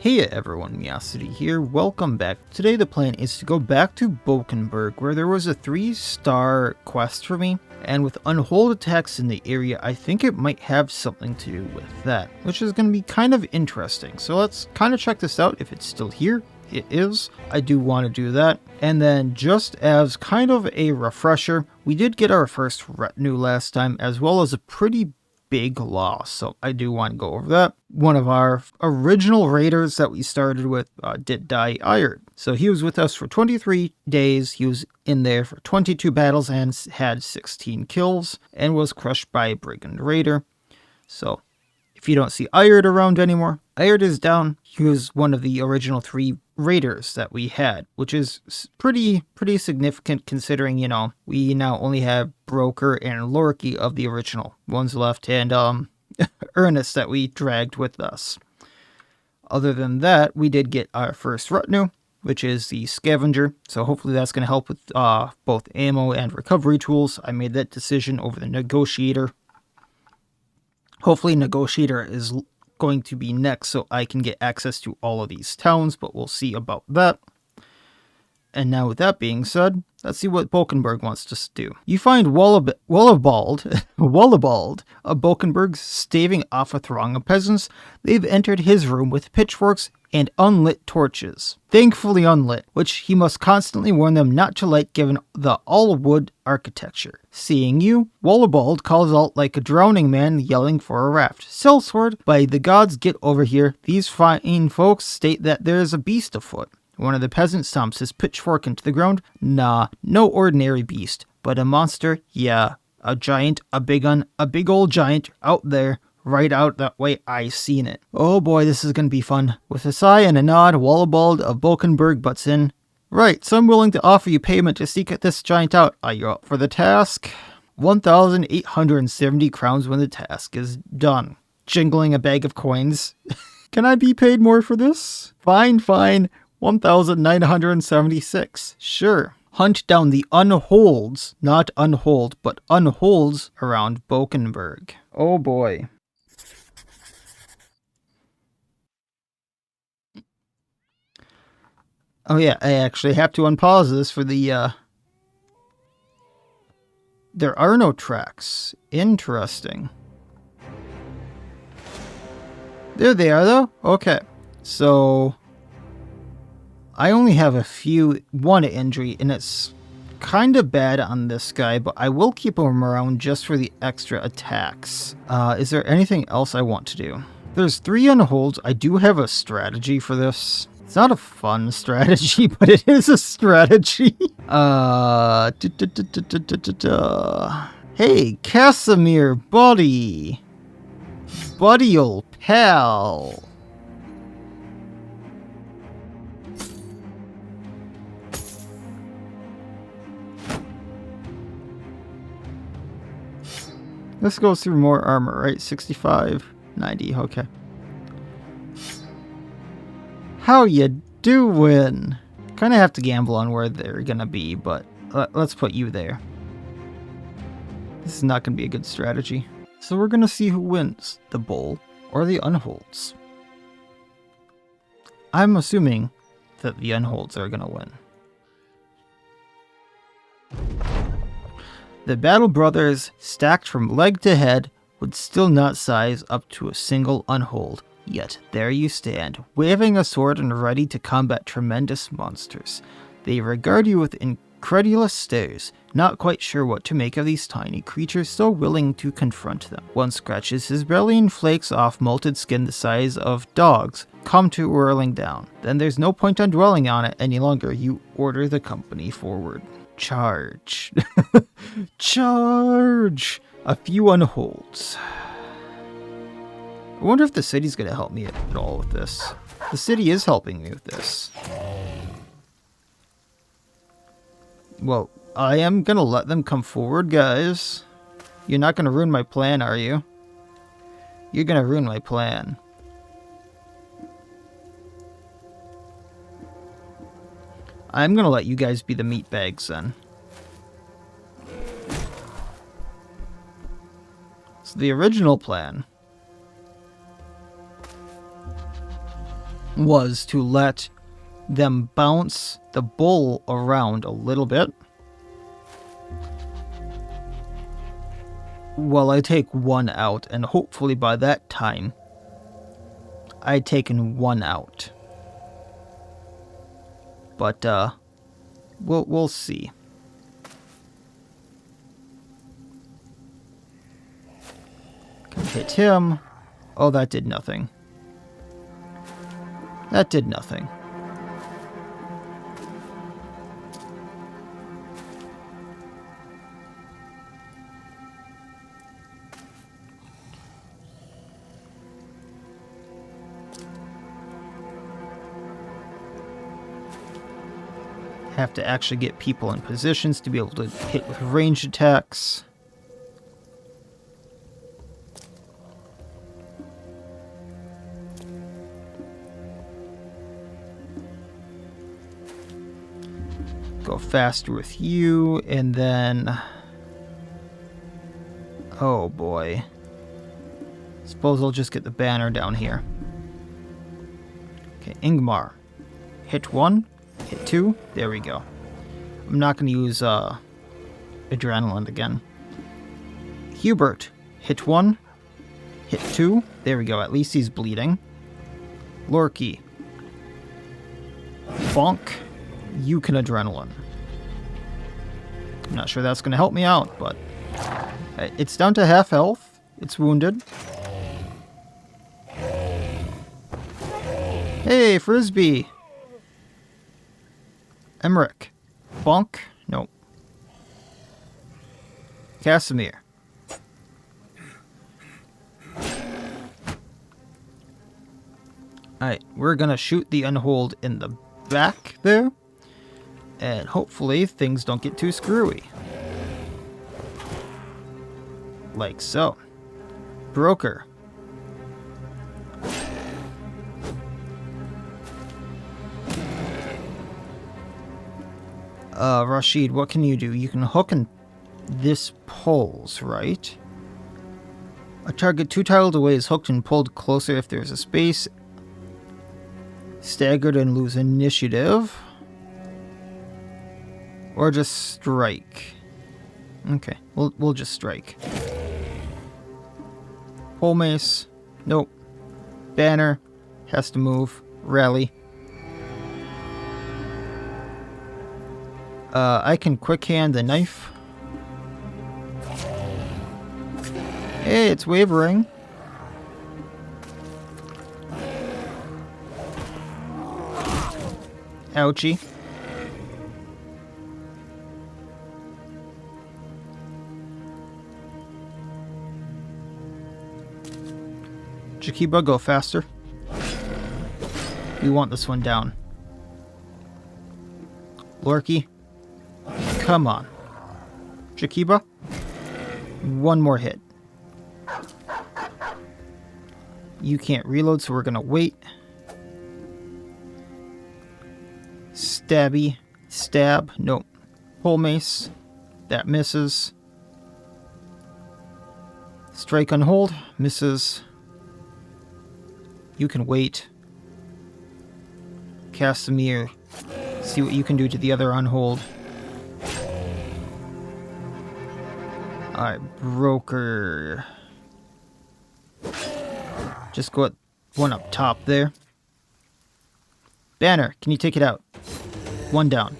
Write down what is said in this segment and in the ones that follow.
Hey everyone, Miacidae here, welcome back. Today the plan is to go back to Blankwasser, where there was a 3-star quest for me, and with Unhold attacks in the area, I think it might have something to do with that, which is going to be kind of interesting. So let's kind of check this out if it's still here. It is. I do want to do that. And then just as kind of a refresher, we did get our first retinue last time, as well as a pretty big loss, so I do want to go over that. One of our original raiders that we started with did die Iron. So he was with us for 23 days, he was in there for 22 battles and had 16 kills, and was crushed by a brigand raider. So if you don't see Iron around anymore, Iron is down. He was one of the original 3 raiders that we had, which is pretty significant considering, you know, we now only have Broker and Lorky of the original ones left, and Ernest that we dragged with us. Other than that, we did get our first retinue, which is the scavenger, so hopefully that's going to help with both ammo and recovery tools. I made that decision over the negotiator. Hopefully negotiator is going to be next so I can get access to all of these towns, but we'll see about that. And now with that being said, let's see what Blankwasser wants us to do. You find Wallabald of Blankwasser staving off a throng of peasants. They've entered his room with pitchforks and unlit torches. Thankfully unlit, which he must constantly warn them not to light given the all-wood architecture. Seeing you, Wallabald calls out like a drowning man yelling for a raft. Sellsword, by the gods get over here, these fine folks state that there is a beast afoot. One of the peasants stomps his pitchfork into the ground. Nah, no ordinary beast, but a monster, yeah. A giant, a big un, a big old giant out there. Right out that way, I seen it. Oh boy, this is gonna be fun. With a sigh and a nod, Wallabald of Blankwasser butts in. Right, so I'm willing to offer you payment to seek this giant out. Are you up for the task? 1,870 crowns when the task is done. Jingling a bag of coins. Can I be paid more for this? Fine. 1,976. Sure. Hunt down the Unholds, not Unhold, but Unholds around Blankwasser. Oh boy. Oh yeah, I actually have to unpause this for the, There are no tracks. Interesting. There they are though? Okay. So I only have one injury, and it's kind of bad on this guy, but I will keep him around just for the extra attacks. Is there anything else I want to do? There's 3 Unholds. I do have a strategy for this. It's not a fun strategy, but it is a strategy. Hey, Casimir, buddy. Buddy ol' pal. This goes through more armor, right? 65, 90, okay. How you doing? Kind of have to gamble on where they're gonna be, but let's put you there. This is not gonna be a good strategy. So we're gonna see who wins, the Bull or the Unholds. I'm assuming that the Unholds are gonna win. The Battle Brothers, stacked from leg to head, would still not size up to a single Unhold. Yet there you stand, waving a sword and ready to combat tremendous monsters. They regard you with incredulous stares, not quite sure what to make of these tiny creatures so willing to confront them. One scratches his belly and flakes off molted skin the size of dogs come to whirling down. Then there's no point on dwelling on it any longer. You order the company forward. Charge. Charge! A few Unholds. I wonder if the city's gonna help me at all with this. The city is helping me with this. Well, I am gonna let them come forward, guys. You're not gonna ruin my plan, are you? You're gonna ruin my plan. I'm gonna let you guys be the meat bags then. So the original plan was to let them bounce the bull around a little bit while I take one out, and hopefully by that time I'd taken one out. But we'll see. Can hit him. Oh, that did nothing. That did nothing. Have to actually get people in positions to be able to hit with ranged attacks. Go faster with you, and then... oh boy. Suppose I'll just get the banner down here. Okay, Ingmar. Hit 1, hit 2, there we go. I'm not going to use adrenaline again. Hubert. Hit 1, hit 2, there we go, at least he's bleeding. Lorky. Bonk. You can adrenaline. I'm not sure that's going to help me out, but it's down to half health. It's wounded. Hey, Frisbee. Emmerich. Bonk. Nope. Casimir. Alright, we're going to shoot the Unhold in the back there. And hopefully things don't get too screwy. Like so. Broker. Rashid, what can you do? You can hook and this pulls, right? A target 2 tiled away is hooked and pulled closer if there's a space. Staggered and lose initiative. Or just strike. Okay, we'll just strike. Pole mace. Nope. Banner. Has to move. Rally. I can quick hand the knife. Hey, it's wavering. Ouchie. Jakiba, go faster. We want this one down. Lorky. Come on. Jakiba. One more hit. You can't reload, so we're gonna wait. Stabby. Stab. Nope. Pole mace. That misses. Strike Unhold. Misses. You can wait. Casimir. See what you can do to the other Unhold. Alright, Broker. Just go at one up top there. Banner, can you take it out? One down.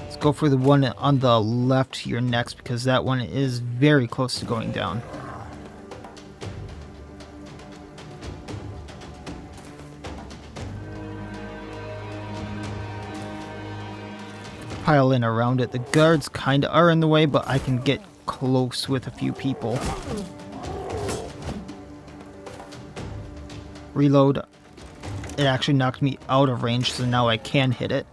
Let's go for the one on the left here next, because that one is very close to going down. Pile in around it. The guards kind of are in the way, but I can get close with a few people. Reload. It actually knocked me out of range, so now I can hit it.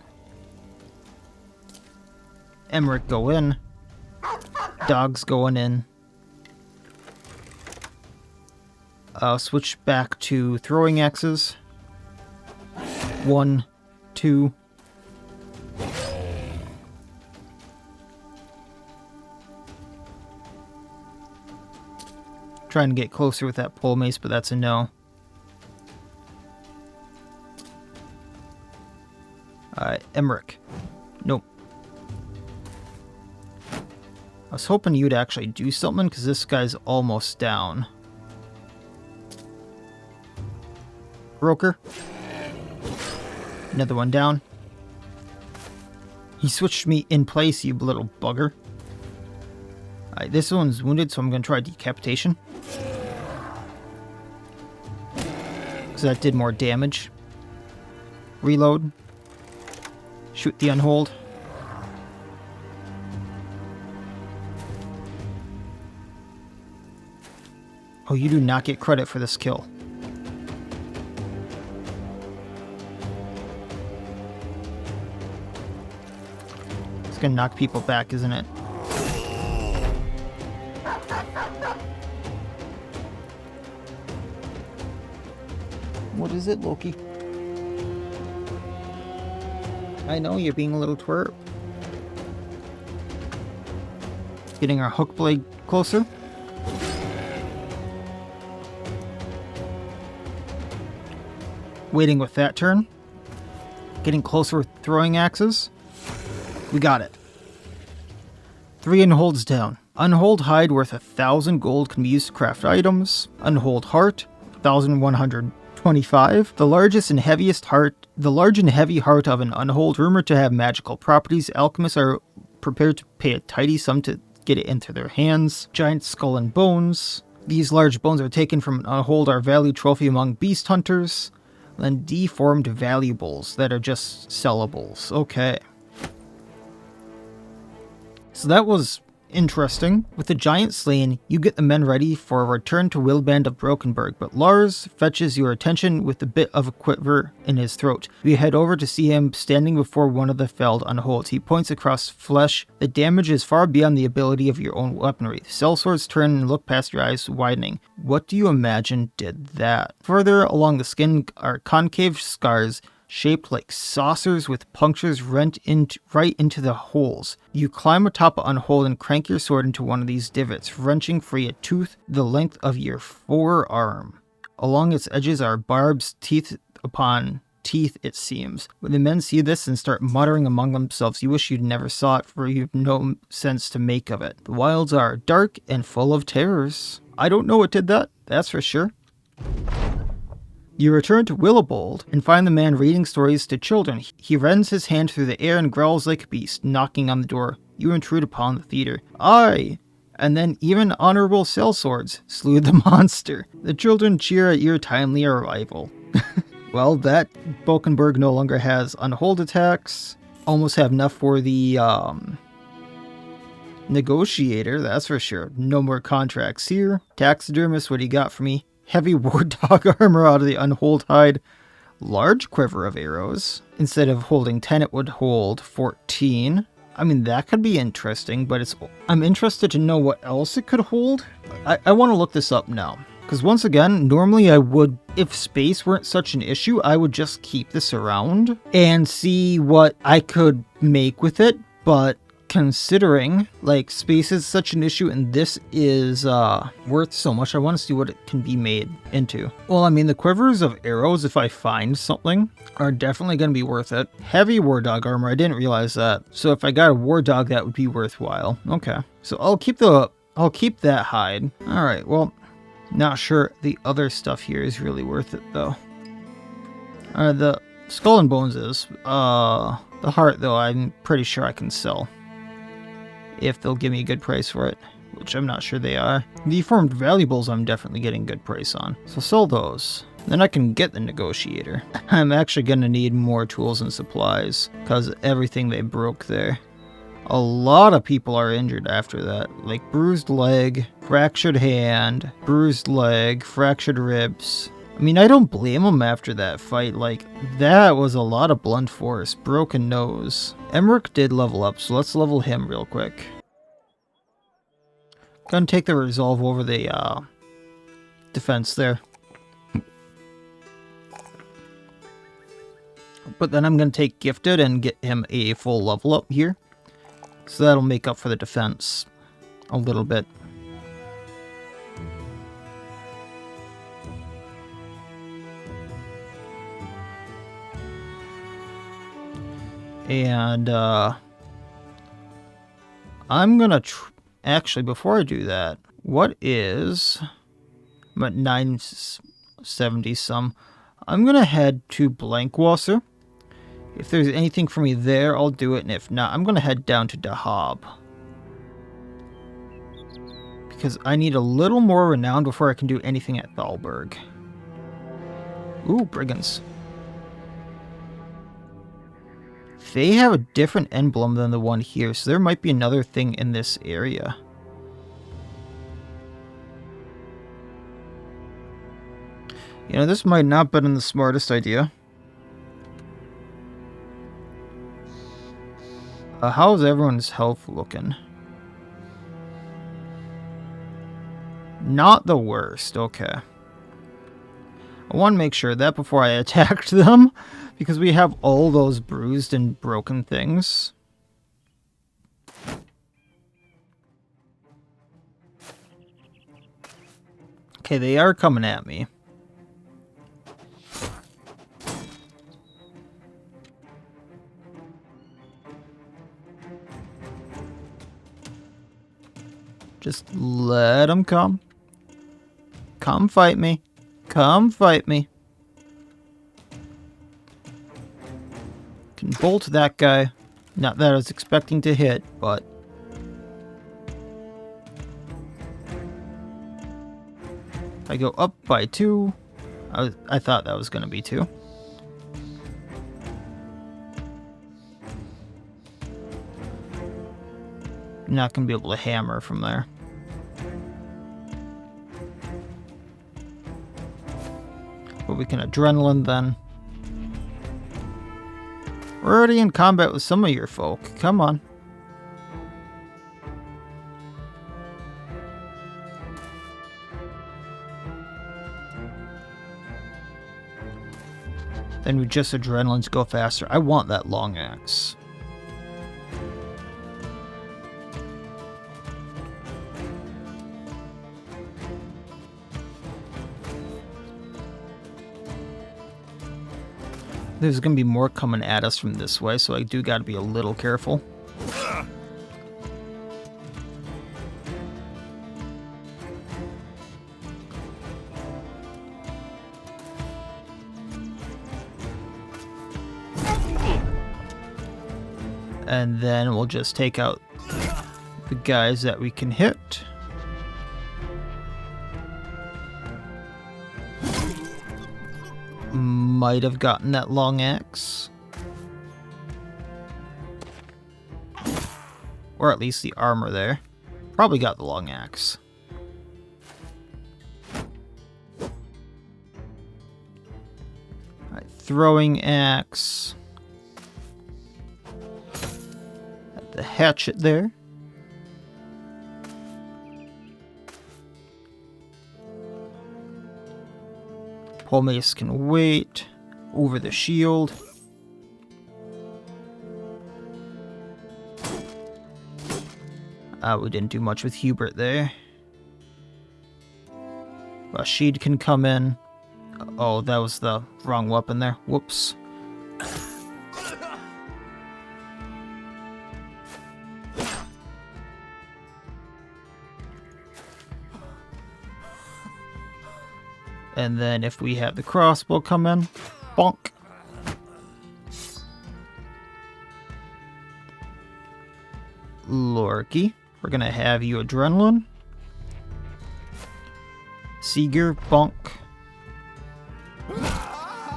Emmerich, go in. Dogs going in. Switch back to throwing axes. 1, 2. trying to get closer with that pole mace, but that's a no. Emmerich. Nope. I was hoping you'd actually do something, because this guy's almost down. Broker. Another one down. He switched me in place, you little bugger. Alright, this one's wounded, so I'm going to try decapitation. Because that did more damage. Reload. Shoot the Unhold. Oh, you do not get credit for this kill. It's gonna knock people back, isn't it? What is it, Loki? I know you're being a little twerp. Getting our hook blade closer. Waiting with that turn. Getting closer with throwing axes. We got it. 3 Unholds down. Unhold hide worth 1,000 gold can be used to craft items. Unhold heart, 1,125. The large and heavy heart of an Unhold, rumored to have magical properties. Alchemists are prepared to pay a tidy sum to get it into their hands. Giant skull and bones. These large bones are taken from an Unhold, are valued trophy among beast hunters. Then deformed valuables that are just sellables. Okay. So that was interesting. With the giant slain, you get the men ready for a return to Willband of Brokenberg, but Lars fetches your attention with a bit of a quiver in his throat. You head over to see him standing before one of the felled Unholds. He points across flesh. The damage is far beyond the ability of your own weaponry. The sellswords turn and look past your eyes, widening. What do you imagine did that? Further along the skin are concave scars shaped like saucers with punctures right into the holes. You climb atop an Unhold and crank your sword into one of these divots, wrenching free a tooth the length of your forearm. Along its edges are barbs, teeth upon teeth, it seems. When the men see this and start muttering among themselves, you wish you'd never saw it, for you've no sense to make of it. The wilds are dark and full of terrors. I don't know what did that, that's for sure. You return to Willowbold and find the man reading stories to children. He rends his hand through the air and growls like a beast, knocking on the door. You intrude upon the theater. I, and then even honorable sellswords, slew the monster. The children cheer at your timely arrival. Well, that Bokenberg no longer has Unhold attacks. Almost have enough for the negotiator, that's for sure. No more contracts here. Taxidermist, what do you got for me? Heavy war dog armor out of the Unhold hide. Large quiver of arrows. Instead of holding 10, it would hold 14. I mean, that could be interesting, but I'm interested to know what else it could hold. I want to look this up now. Because once again, normally I would, if space weren't such an issue, I would just keep this around and see what I could make with it. But considering, like, space is such an issue and this is worth so much, I want to see what it can be made into. Well, I mean, the quivers of arrows, if I find something, are definitely going to be worth it. Heavy war dog armor, I didn't realize that. So if I got a war dog, that would be worthwhile. Okay. So I'll keep that hide. All right, well, not sure the other stuff here is really worth it, though. The skull and bones is. The heart, though, I'm pretty sure I can sell. If they'll give me a good price for it, which I'm not sure they are. Deformed valuables I'm definitely getting good price on. So sell those. Then I can get the negotiator. I'm actually going to need more tools and supplies because everything they broke there. A lot of people are injured after that. Like bruised leg, fractured hand, bruised leg, fractured ribs. I mean, I don't blame them after that fight. Like, that was a lot of blunt force. Broken nose. Emmerich did level up, so let's level him real quick. Gonna take the resolve over the defense there. But then I'm gonna take gifted and get him a full level up here. So that'll make up for the defense a little bit. And I'm gonna actually, before I do that, what is... I'm at 970 some. I'm gonna head to Blankwasser. If there's anything for me there, I'll do it, and if not, I'm gonna head down to Dahab. Because I need a little more renown before I can do anything at Thalberg. Ooh, brigands. They have a different emblem than the one here, so there might be another thing in this area. You know, this might not have been the smartest idea. How's everyone's health looking? Not the worst, okay. I want to make sure of that before I attacked them, because we have all those bruised and broken things. Okay, they are coming at me. Just let them come. Come fight me. Come fight me. Can bolt that guy. Not that I was expecting to hit, but... if I go up by 2... I thought that was going to be 2. Not going to be able to hammer from there. But we can adrenaline then. We're already in combat with some of your folk. Come on. Then we just adrenalines go faster. I want that long axe. There's going to be more coming at us from this way, so I do got to be a little careful. And then we'll just take out the guys that we can hit. Might have gotten that long axe. Or at least the armor there. Probably got the long axe. Alright, throwing axe. Got the hatchet there. Mace can wait over the shield. We didn't do much with Hubert there. Rashid can come in. Oh, that was the wrong weapon there. Whoops. And then if we have the crossbow come in, bonk. Lorky, we're gonna have you adrenaline. Seeger, bonk.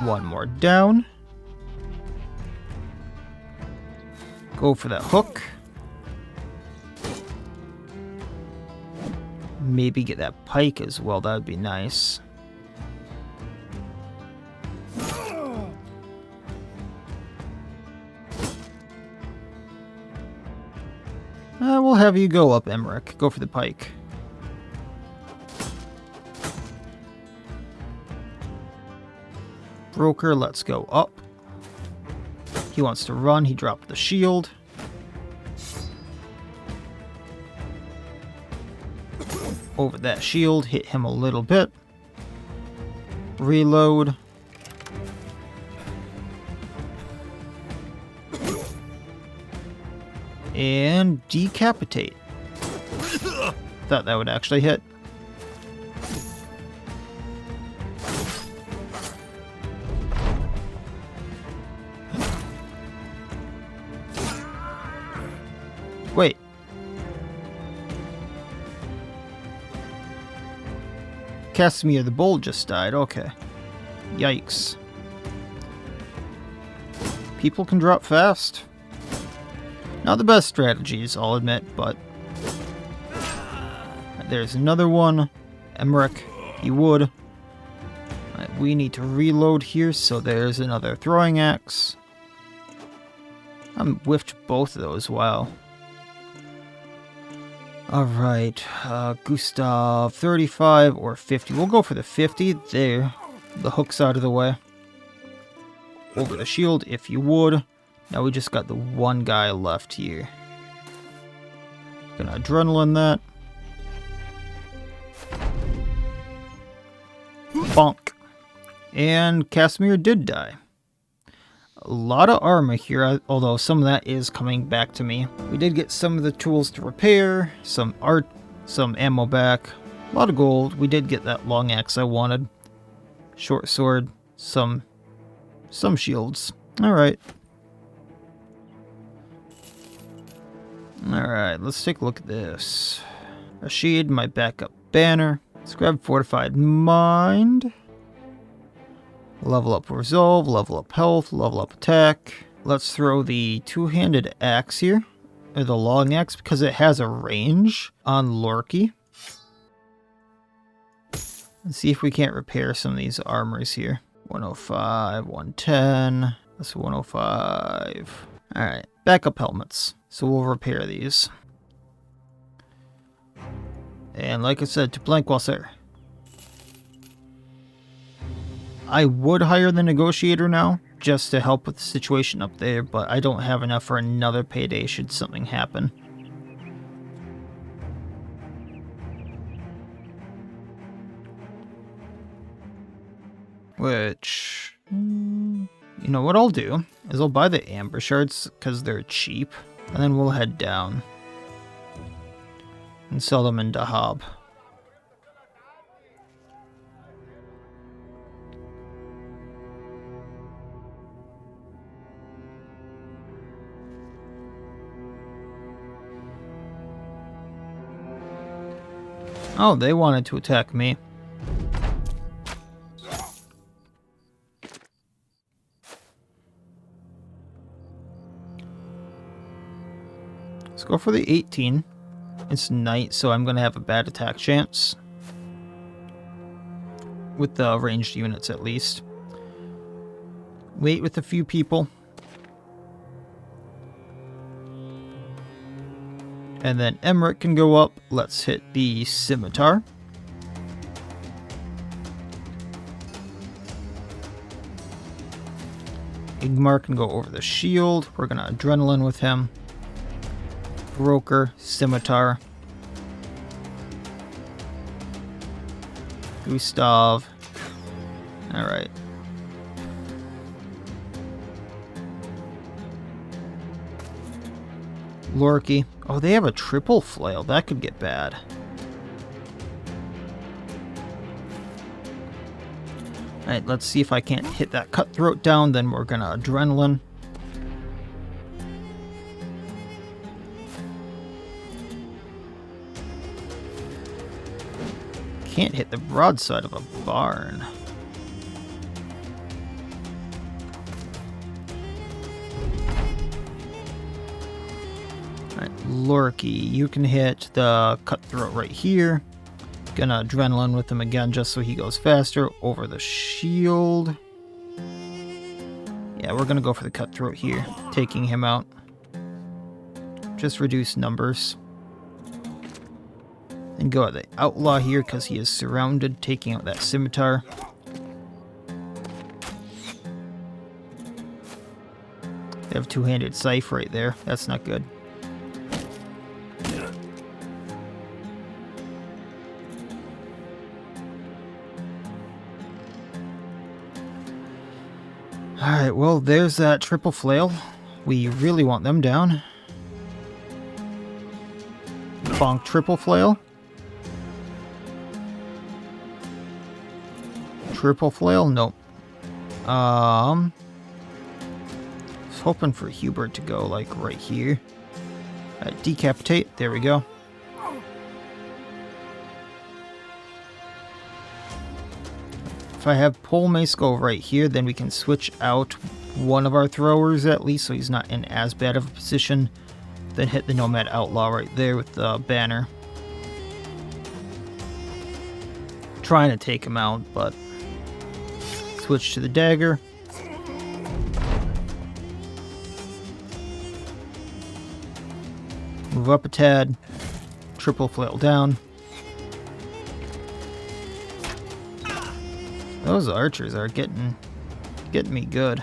One more down. Go for that hook. Maybe get that pike as well, that would be nice. We'll have you go up, Emmerich. Go for the pike. Broker, let's go up. He wants to run. He dropped the shield. Over that shield. Hit him a little bit. Reload. And decapitate. Thought that would actually hit. Wait. Casimir the Bold just died. Okay. Yikes. People can drop fast. Not the best strategies, I'll admit, but... There's another one. Emmerich, he would. Right, we need to reload here, so there's another throwing axe. I whiffed both of those, wow. Alright, Gustav, 35 or 50. We'll go for the 50. There. The hook's out of the way. Over the shield, if you would. Now we just got the one guy left here. Gonna adrenaline that. Bonk. And Casimir did die. A lot of armor here, although some of that is coming back to me. We did get some of the tools to repair, some art, some ammo back, a lot of gold. We did get that long axe I wanted. Short sword, some shields. Alright. Alright, let's take a look at this. Rashid, my backup banner. Let's grab Fortified Mind. Level up Resolve, level up Health, level up Attack. Let's throw the two-handed axe here. Or the long axe, because it has a range on Lorky. Let's see if we can't repair some of these armors here. 105, 110. That's 105. Alright, backup helmets. So we'll repair these. And like I said, to Blankwasser. I would hire the negotiator now, just to help with the situation up there, but I don't have enough for another payday should something happen. Which, you know what I'll do, is I'll buy the amber shards, because they're cheap, and then we'll head down. And sell them in Dahab. Oh, they wanted to attack me. Let's go for the 18. It's night, so I'm going to have a bad attack chance. With the ranged units, at least. Wait with a few people. And then Emmerich can go up. Let's hit the scimitar. Igmar can go over the shield. We're going to adrenaline with him. Broker, scimitar. Gustav. Alright. Lorky. Oh, they have a triple flail. That could get bad. Alright, let's see if I can't hit that cutthroat down. Then we're gonna adrenaline. Can't hit the broadside of a barn. Alright, Lorky, you can hit the cutthroat right here. Gonna adrenaline with him again just so he goes faster. Over the shield. Yeah, we're gonna go for the cutthroat here. Taking him out. Just reduce numbers. And go at the outlaw here because he is surrounded, taking out that scimitar. They have two-handed scythe right there. That's not good. Alright, well, there's that triple flail. We really want them down. Bonk triple flail. Triple flail? Nope. I was hoping for Hubert to go like right here. Decapitate. There we go. If I have pole mace go right here, then we can switch out one of our throwers at least, so he's not in as bad of a position. Then hit the Nomad Outlaw right there with the banner. Trying to take him out, but switch to the dagger. Move up a tad. Triple flail down. Those archers are getting me good.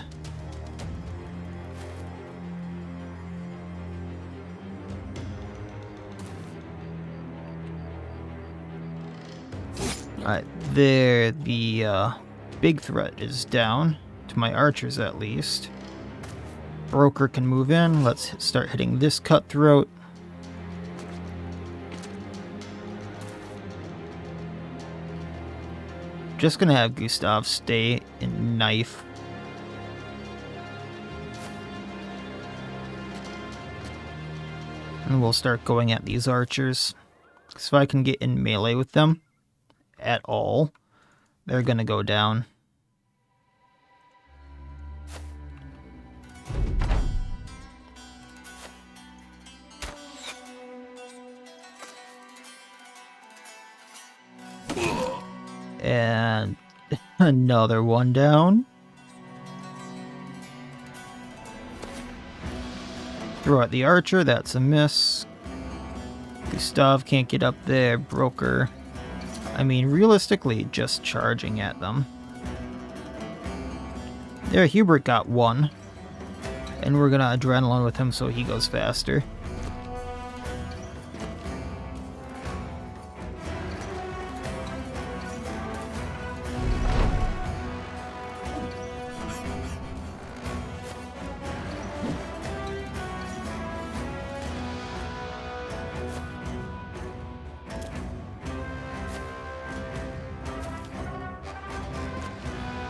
Alright, there, the big threat is down, to my archers at least. Broker can move in. Let's start hitting this cutthroat. Just gonna have Gustav stay in knife. And we'll start going at these archers. So if I can get in melee with them at all, they're gonna go down. And another one down. Throw out the archer, that's a miss. Gustav can't get up there. Broker. I mean, realistically, just charging at them. There, Hubert got one. And we're gonna adrenaline with him so he goes faster.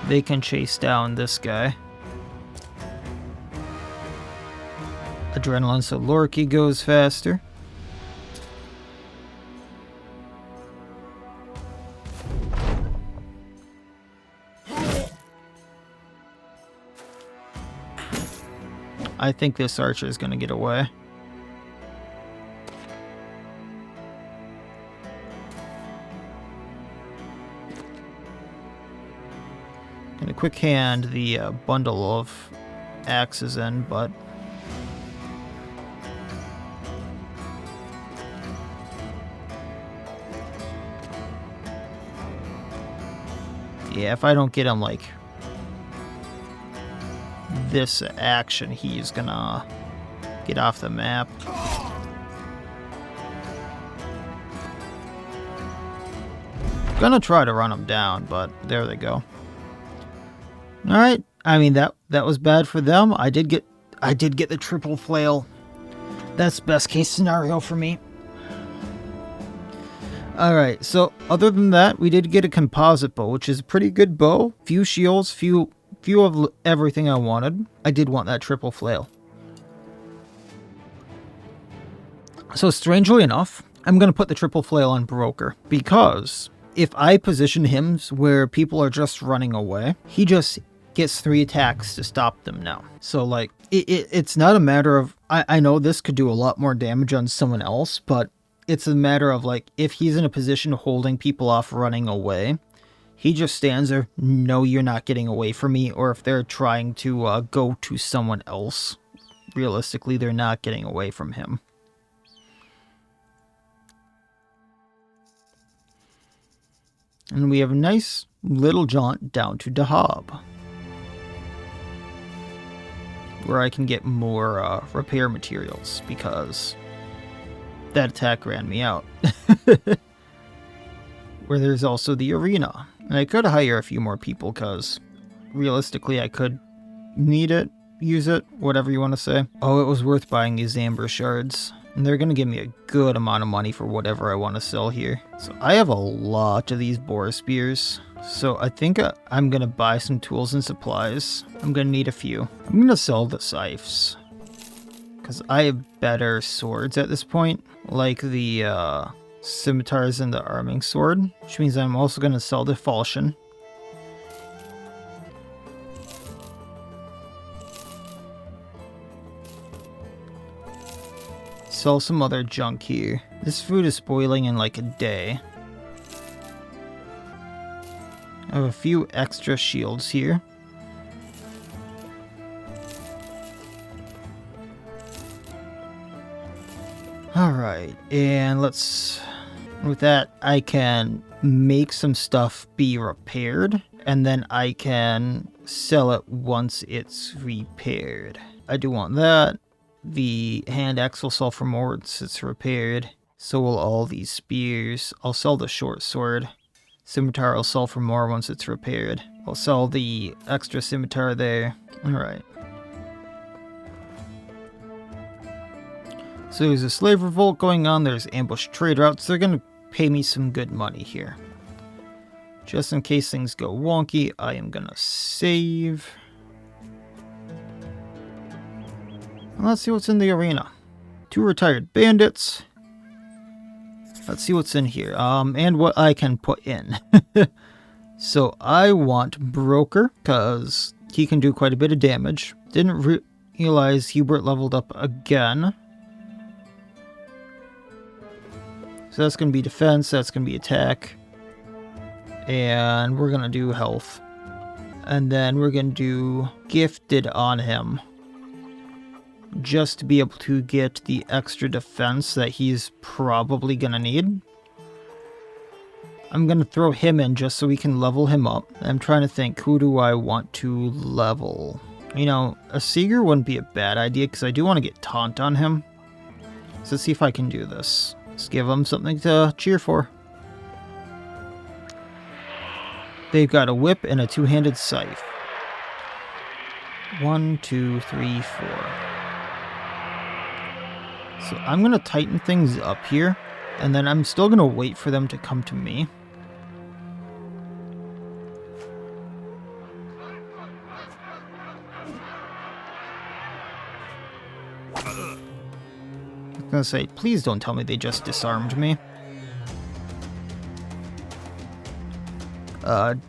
They can chase down this guy. Adrenaline, so Lorky goes faster. I think this archer is going to get away. Gonna quick hand the bundle of axes in, but yeah, if I don't get him like this action, he's gonna get off the map. Gonna try to run him down, but there they go. Alright, I mean that was bad for them. I did get the triple flail. That's best case scenario for me. Alright, so other than that, we did get a composite bow, which is a pretty good bow. Few shields, few of everything I wanted. I did want that triple flail. So strangely enough, I'm going to put the triple flail on Broker, because if I position him where people are just running away, he just gets 3 attacks to stop them now. So like, it's not a matter of, I know this could do a lot more damage on someone else, but it's a matter of like, if he's in a position holding people off running away, he just stands there, no, you're not getting away from me. Or if they're trying to go to someone else, realistically, they're not getting away from him. And we have a nice little jaunt down to Dahab, where I can get more repair materials, because that attack ran me out. Where there's also the arena. And I could hire a few more people, because realistically I could need it, use it, whatever you want to say. Oh, it was worth buying these amber shards. And they're going to give me a good amount of money for whatever I want to sell here. So I have a lot of these boar spears. So I think I'm going to buy some tools and supplies. I'm going to need a few. I'm going to sell the scythes, because I have better swords at this point, like the scimitars and the arming sword, which means I'm also going to sell the falchion. Sell some other junk here. This food is spoiling in like a day. I have a few extra shields here. Alright, and with that, I can make some stuff be repaired, and then I can sell it once it's repaired. I do want that. The hand axe will sell for more once it's repaired. So will all these spears. I'll sell the short sword. Scimitar will sell for more once it's repaired. I'll sell the extra scimitar there. Alright. So there's a slave revolt going on. There's ambush trade routes. They're going to pay me some good money here. Just in case things go wonky, I am going to save. Let's see what's in the arena. 2 retired bandits. Let's see what's in here. And what I can put in. So I want Broker, because he can do quite a bit of damage. Didn't realize Hubert leveled up again. So that's going to be defense, that's going to be attack. And we're going to do health. And then we're going to do gifted on him, just to be able to get the extra defense that he's probably gonna need. I'm gonna throw him in just so we can level him up. I'm trying to think, who do I want to level? You know, a Seeger wouldn't be a bad idea, because I do want to get taunt on him. So let's see if I can do this. Let's give him something to cheer for. They've got a whip and a 2-handed scythe. 1, 2, 3, 4. So I'm going to tighten things up here, and then I'm still going to wait for them to come to me. I was going to say, please don't tell me they just disarmed me.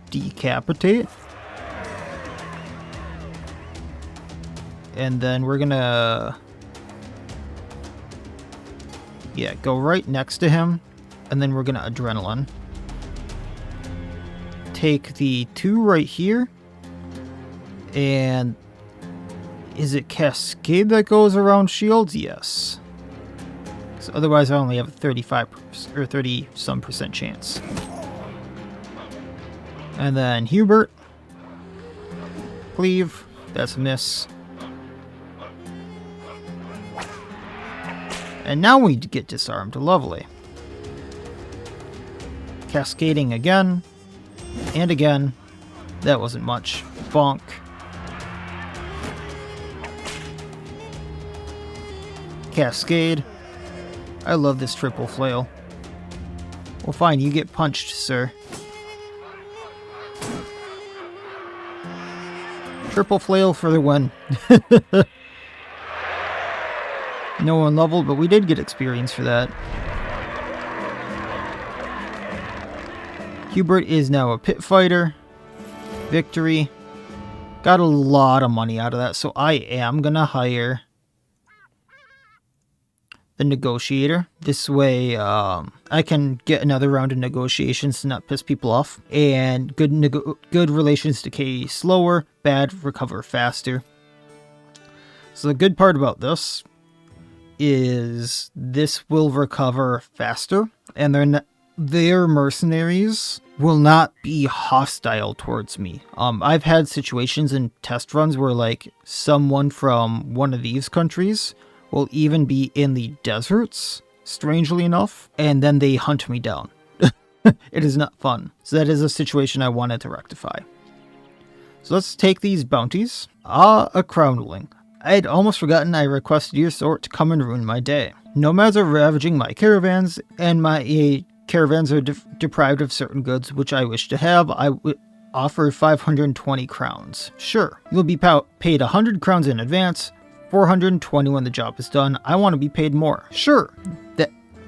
Decapitate. And then we're going to... yeah, go right next to him, and then we're going to adrenaline. Take the 2 right here, and is it Cascade that goes around shields? Yes. So otherwise I only have a 35 or 30-some% chance. And then Hubert. Cleave. That's a miss. And now we get disarmed. Lovely. Cascading again. And again. That wasn't much. Bonk. Cascade. I love this triple flail. Well, fine. You get punched, sir. Triple flail for the win. No one leveled, but we did get experience for that. Hubert is now a pit fighter. Victory. Got a lot of money out of that, so I am gonna hire the negotiator. This way, I can get another round of negotiations to not piss people off. And good relations decay slower, bad recover faster. So the good part about this is this will recover faster, and their mercenaries will not be hostile towards me. I've had situations in test runs where like someone from one of these countries will even be in the deserts, strangely enough, and then they hunt me down. It is not fun. So that is a situation I wanted to rectify. So let's take these bounties. A crownling. I'd almost forgotten I requested your sort to come and ruin my day. Nomads are ravaging my caravans, and my caravans are deprived of certain goods which I wish to have. I would offer 520 crowns. Sure, you'll be paid 100 crowns in advance, 420 when the job is done. I want to be paid more. Sure.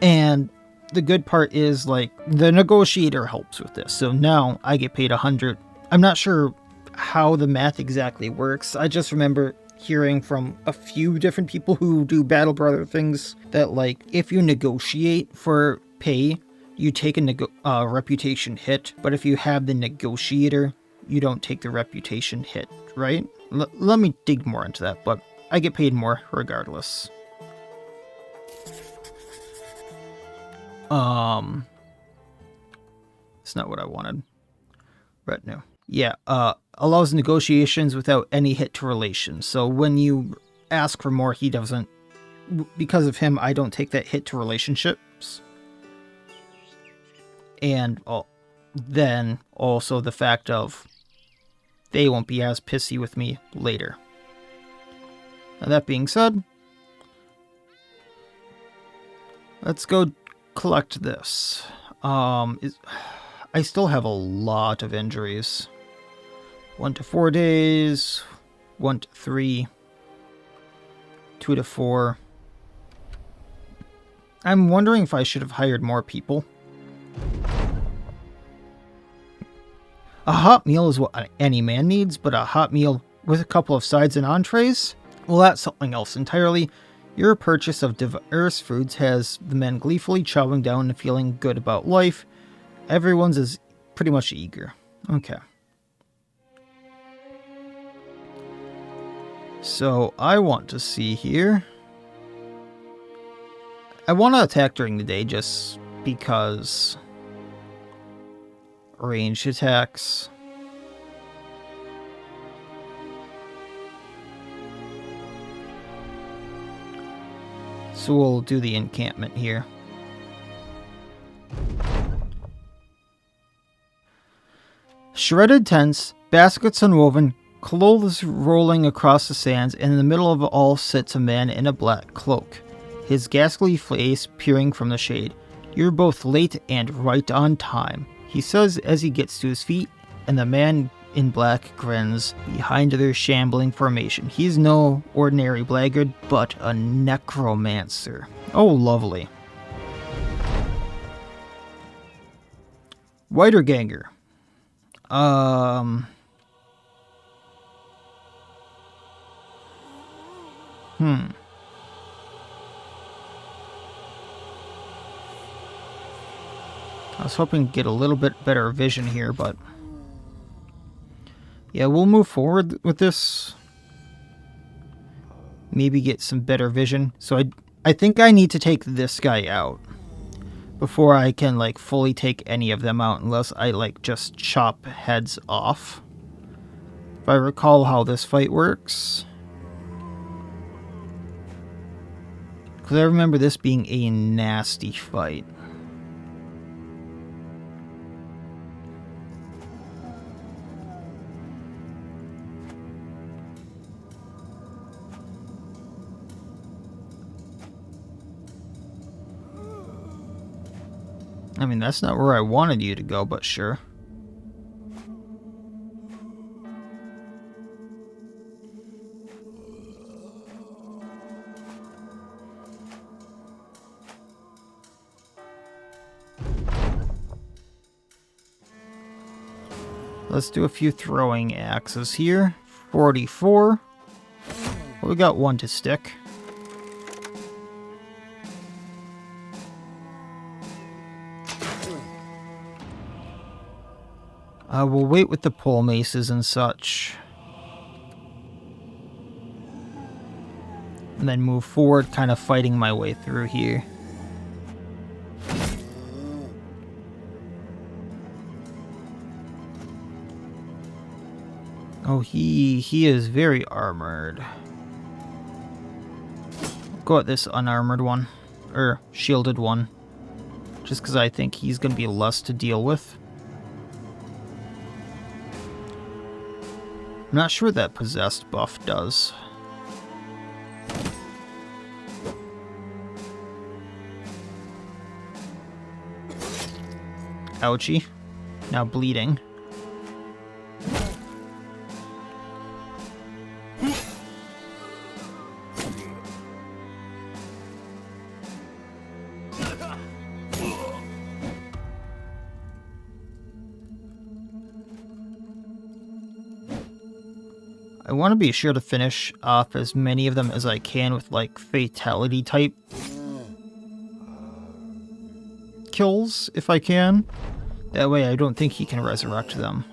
And the good part is, like, the negotiator helps with this. So now I get paid 100. I'm not sure how the math exactly works. I just remember hearing from a few different people who do Battle Brother things that, like, if you negotiate for pay, you take a reputation hit, but if you have the negotiator, you don't take the reputation hit, right? Let me dig more into that, but I get paid more regardless. It's not what I wanted. Retinue. Yeah, allows negotiations without any hit to relations. So when you ask for more, he doesn't. Because of him, I don't take that hit to relationships. And then also the fact of they won't be as pissy with me later. Now, that being said, let's go collect this. I still have a lot of injuries. 1 to 4 days, 1 to 3, 2 to 4. I'm wondering if I should have hired more people. A hot meal is what any man needs, but a hot meal with a couple of sides and entrees? Well, that's something else entirely. Your purchase of diverse foods has the men gleefully chowing down and feeling good about life. Everyone's is pretty much eager. Okay. So, I want to see here. I want to attack during the day just because ranged attacks. So we'll do the encampment here. Shredded tents, baskets unwoven, clothes rolling across the sands, and in the middle of it all sits a man in a black cloak, his ghastly face peering from the shade. "You're both late and right on time," he says as he gets to his feet, and the man in black grins behind their shambling formation. He's no ordinary blackguard, but a necromancer. Oh, lovely. Whiter Ganger. I was hoping to get a little bit better vision here, but yeah, we'll move forward with this. Maybe get some better vision. So I think I need to take this guy out before I can, like, fully take any of them out, unless I, like, just chop heads off. If I recall how this fight works. Because I remember this being a nasty fight. I mean, that's not where I wanted you to go, but sure. Let's do a few throwing axes here. 44. Well, we got one to stick. We'll wait with the pole maces and such. And then move forward, kind of fighting my way through here. Oh, he is very armored. Go at this unarmored one. Or shielded one. Just because I think he's going to be less to deal with. I'm not sure what that possessed buff does. Ouchie. Now bleeding. I want to be sure to finish off as many of them as I can with, like, fatality type kills, if I can. That way I don't think he can resurrect them.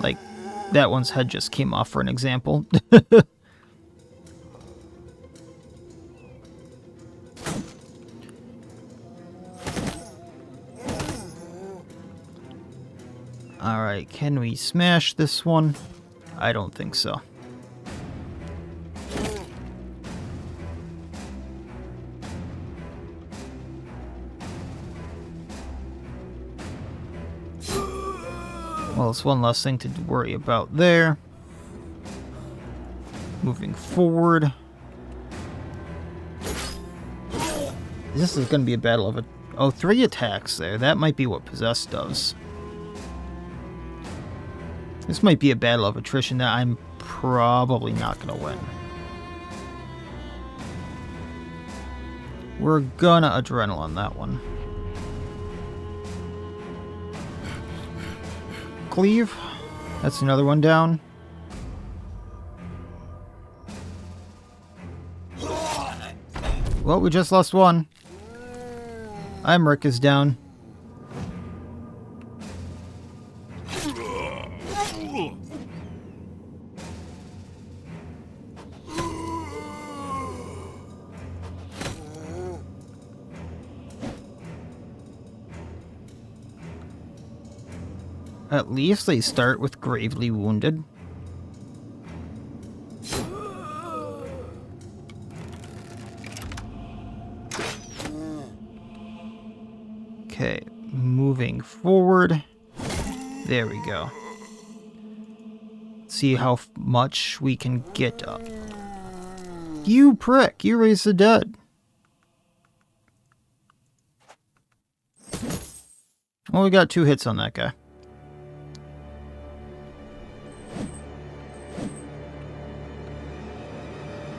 Like, that one's head just came off for an example. Alright, can we smash this one? I don't think so. Well, it's one less thing to worry about there. Moving forward. This is going to be a battle of oh, 3 attacks there. That might be what Possessed does. This might be a battle of attrition that I'm probably not going to win. We're gonna adrenaline that one. Cleave. That's another one down. Well, we just lost one. Rick is down. At least they start with gravely wounded. Okay, moving forward. There we go. See how much we can get up. You prick! You raised the dead. Well, we got 2 hits on that guy.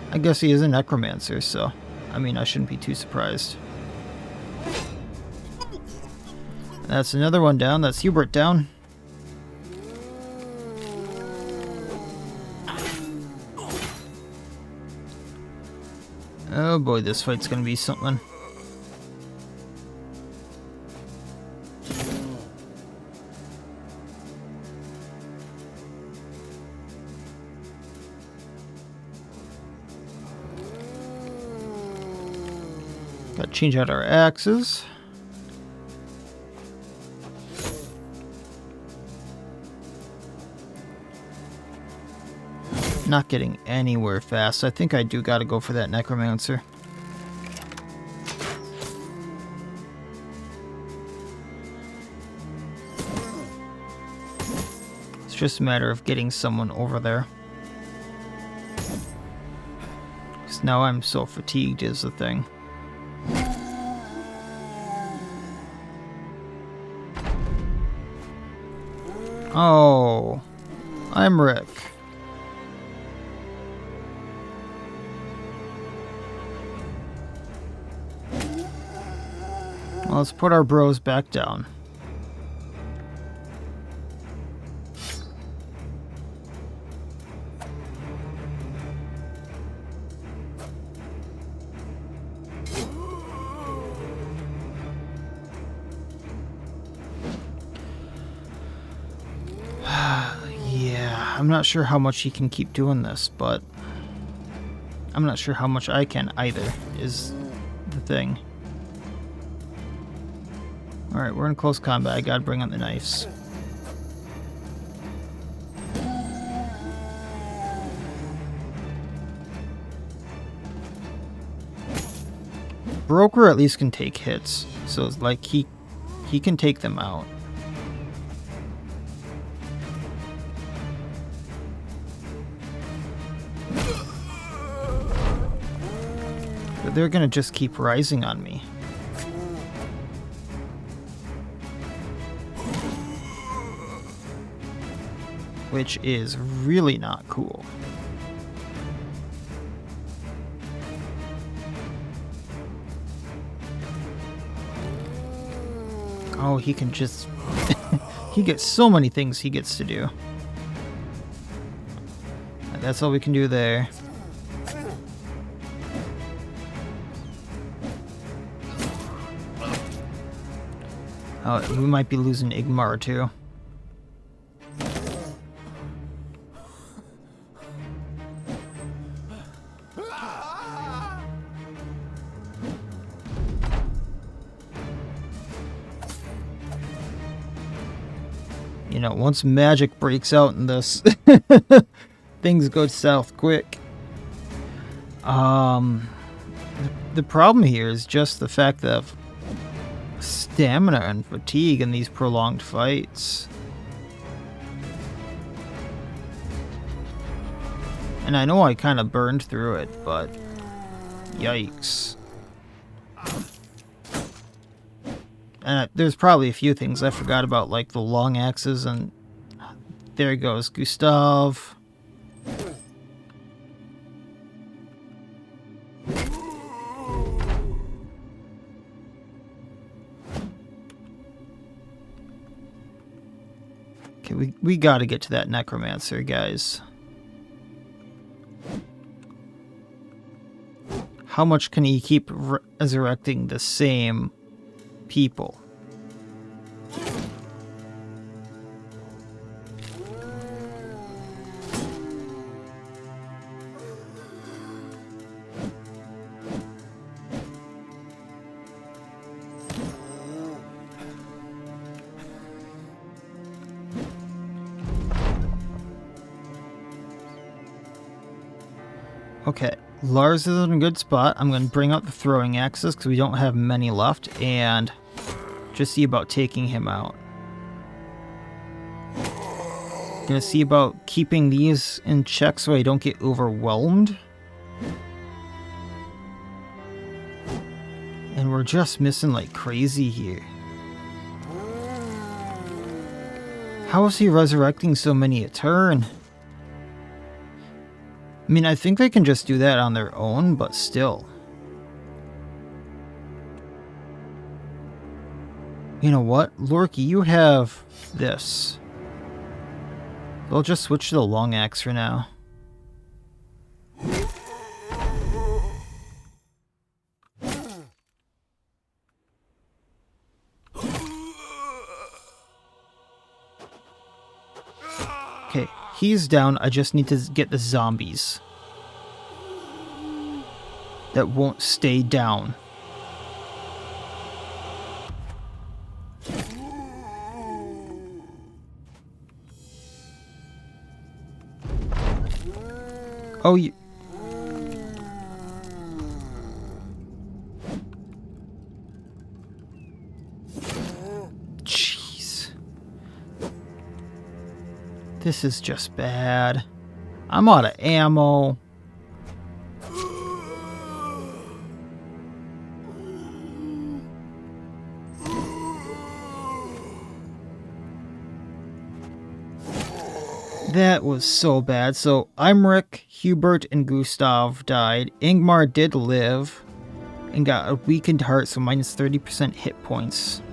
I guess he is a necromancer, so I mean, I shouldn't be too surprised. That's another one down. That's Hubert down. Oh boy, this fight's gonna be something. Gotta change out our axes. Not getting anywhere fast. I think I do gotta go for that necromancer. It's just a matter of getting someone over there. 'Cause now I'm so fatigued is the thing. Oh, I'm Rick. Well, let's put our bros back down. I'm not sure how much he can keep doing this, but I'm not sure how much I can either, is the thing. Alright, we're in close combat. I gotta bring out the knives. Broker at least can take hits, so it's like he he can take them out. But they're gonna just keep rising on me. Which is really not cool. Oh, he can just... he gets so many things he gets to do. That's all we can do there. Oh, we might be losing Igmar too. You know, once magic breaks out in this, things go south quick. The problem here is just the fact of stamina and fatigue in these prolonged fights. And I know I kind of burned through it, but yikes. And there's probably a few things I forgot about, like the long axes, and there goes Gustav. Okay, we gotta get to that necromancer, guys. How much can he keep resurrecting the same people? Okay, Lars is in a good spot. I'm going to bring out the throwing axes because we don't have many left, and just see about taking him out. Gonna see about keeping these in check so I don't get overwhelmed. And we're just missing like crazy here. How is he resurrecting so many a turn? I mean, I think they can just do that on their own, but still. You know what? Lorky, you have this. I'll just switch to the long axe for now. Okay, he's down. I just need to get the zombies that won't stay down. Oh, you... Jeez. This is just bad. I'm out of ammo. That was so bad. So Imric, Hubert, and Gustav died. Ingmar did live and got a weakened heart, so minus 30% hit points.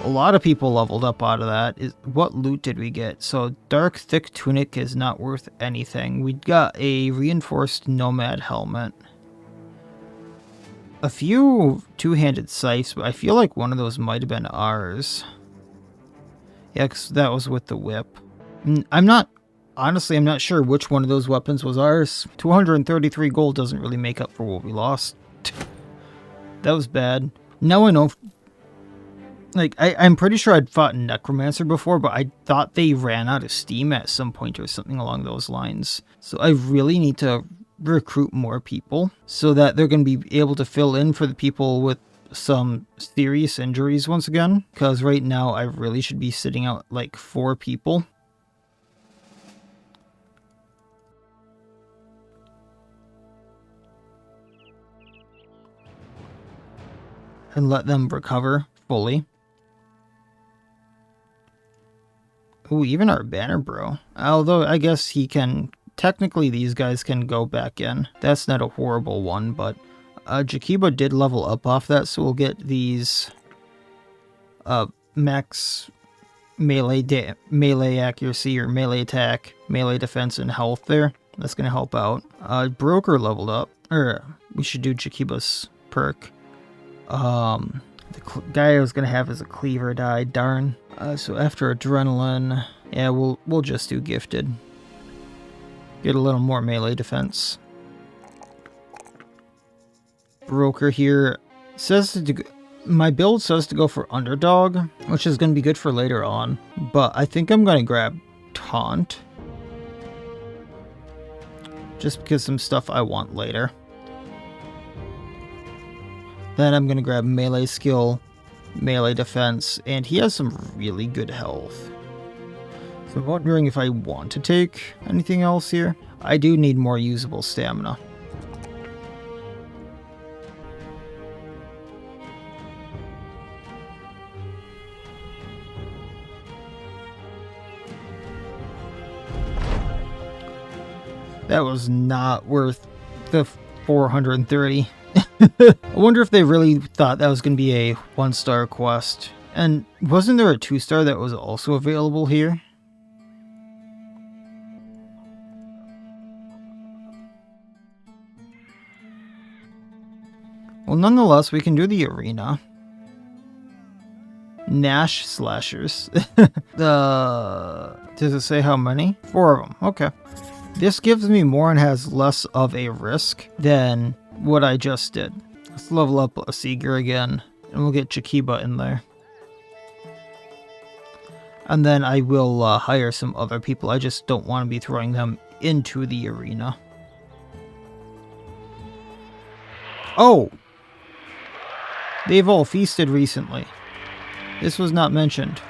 A lot of people leveled up out of that. What loot did we get? So Dark Thick Tunic is not worth anything. We got a reinforced Nomad helmet. A few two-handed scythes, but I feel like one of those might have been ours. Yeah, 'cause that was with the whip. Honestly, I'm not sure which one of those weapons was ours. 233 gold doesn't really make up for what we lost. That was bad. Now I know, like, I'm pretty sure I'd fought Necromancer before, but I thought they ran out of steam at some point or something along those lines. So I really need to recruit more people so that they're going to be able to fill in for the people with some serious injuries once again, because right now I really should be sitting out like 4 people. And let them recover fully. Ooh, even our banner bro. Although I guess he can... Technically, these guys can go back in. That's not a horrible one, but Jakiba did level up off that, so we'll get these max melee accuracy or melee attack, melee defense, and health there. That's going to help out. Broker leveled up. Or, we should do Jakiba's perk. The guy I was going to have as a cleaver died, darn. So after adrenaline, yeah, we'll just do gifted. Get a little more melee defense. Broker here says to my build says to go for underdog, which is going to be good for later on, but I think I'm going to grab taunt. Just because some stuff I want later. Then I'm going to grab melee skill, melee defense, and he has some really good health. So I'm wondering if I want to take anything else here. I do need more usable stamina. That was not worth the 430. I wonder if they really thought that was going to be a 1-star quest. And wasn't there a 2-star that was also available here? Well, nonetheless, we can do the arena. Nash slashers. Does it say how many? 4 of them. Okay. This gives me more and has less of a risk than what I just did. Let's level up a Seeger again, and we'll get Jakiba in there. And then I will hire some other people. I just don't want to be throwing them into the arena. Oh! They've all feasted recently. This was not mentioned.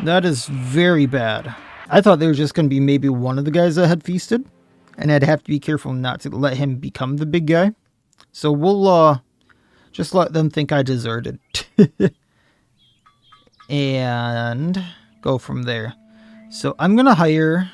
That is very bad. I thought there was just going to be maybe one of the guys that had feasted, and I'd have to be careful not to let him become the big guy. So we'll just let them think I deserted. And go from there. So I'm going to hire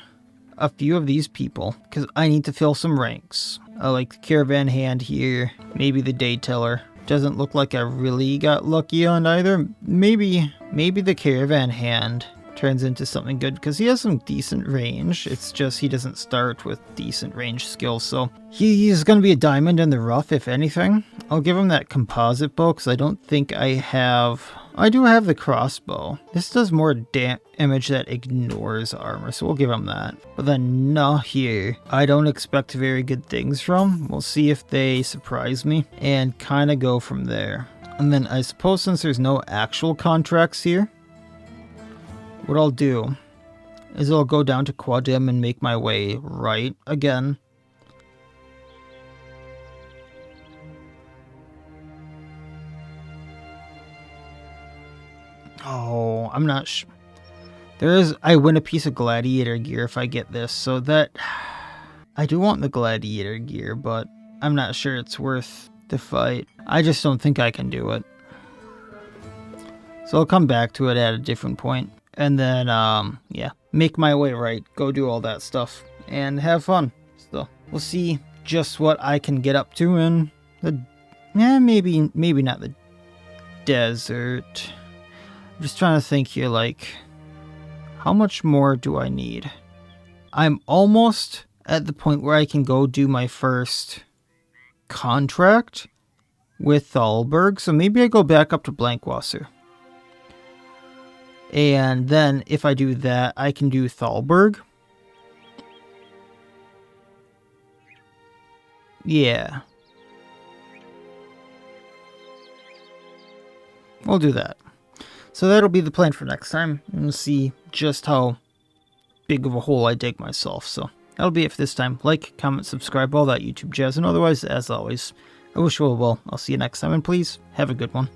a few of these people, because I need to fill some ranks. Like the caravan hand here, maybe the day teller. Doesn't look like I really got lucky on either. Maybe the caravan hand turns into something good, because he has some decent range. It's just he doesn't start with decent range skills, so he's going to be a diamond in the rough, if anything. I'll give him that composite bow, because I don't think I have... I do have the crossbow. This does more damage that ignores armor, so we'll give him that. But then nah here, I don't expect very good things from. We'll see if they surprise me, and kind of go from there. And then I suppose since there's no actual contracts here, what I'll do is I'll go down to Quadim and make my way right again. Oh, I'm not sure. I win a piece of gladiator gear if I get this, so that... I do want the gladiator gear, but I'm not sure it's worth the fight. I just don't think I can do it. So I'll come back to it at a different point. And then, yeah, make my way right, go do all that stuff, and have fun. So, we'll see just what I can get up to in the, maybe not the desert. I'm just trying to think here, like, how much more do I need? I'm almost at the point where I can go do my first contract with Thalberg, so maybe I go back up to Blankwasser. And then, if I do that, I can do Thalberg. Yeah. We'll do that. So that'll be the plan for next time. And we'll see just how big of a hole I dig myself. So that'll be it for this time. Like, comment, subscribe, all that YouTube jazz. And otherwise, as always, I wish you all well. I'll see you next time, and please have a good one.